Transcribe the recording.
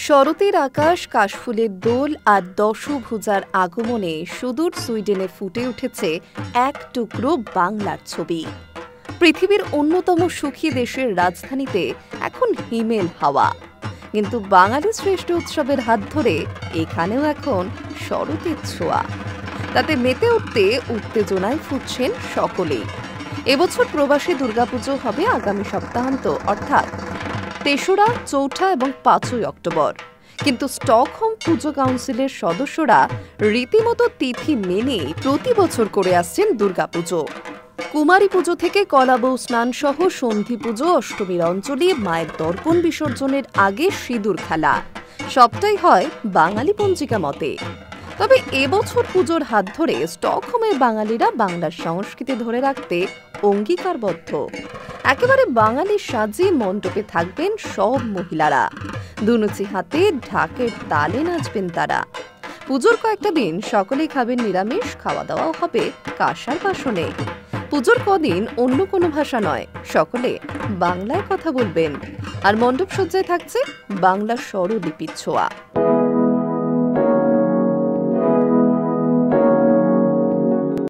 শরতের আকাশ, কাশফুলের দোল আর দশভুজার আগমনে সুদূর সুইডেনে ফুটে উঠেছে এক টুকরো বাংলার ছবি। পৃথিবীর অন্যতম সুখী দেশের রাজধানীতে এখন হিমেল হাওয়া, কিন্তু বাঙালি শ্রেষ্ঠ উৎসবের হাত ধরে এখানেও এখন শরতের ছোঁয়া। তাতে মেতে উঠতে উত্তেজনায় ফুটছেন সকলেই। এবছর প্রবাসী দুর্গাপুজো হবে আগামী সপ্তাহান্ত, অর্থাৎ ৩রা, ৪ঠা এবং ৫ই অক্টোবর। কিন্তু স্টকহোম পুজো কাউন্সিলের সদস্যরা রীতিমতো তিথি মেনে প্রতি বছর করে আসছেন দুর্গাপুজো। কুমারী পুজো থেকে কলাবউ স্নান সহ সন্ধি পুজো, অষ্টমীর অঞ্জলি, মায়ের দর্পণ বিসর্জনের আগে সিঁদুর খেলা, সবটাই হয় বাঙালি পঞ্জিকা মতে। তবে এবছর পুজোর হাত ধরে স্টকহোমের বাঙালিরা বাংলার সংস্কৃতি ধরে রাখতে অঙ্গীকারবদ্ধ। একেবারে বাঙালি সাজে মণ্ডপে থাকবেন সব মহিলারা, দুনুচি হাতে ঢাকের তালে নাচবেন তারা। পুজোর কয়েকটা দিন সকলেই খাবেন নিরামিষ, খাওয়া দাওয়াও হবে কাঁসার বাসনে। পুজোর কদিন অন্য কোনো ভাষা নয়, সকলে বাংলায় কথা বলবেন, আর মণ্ডপ সজ্জায় থাকছে বাংলা স্বরলিপির ছোঁয়া।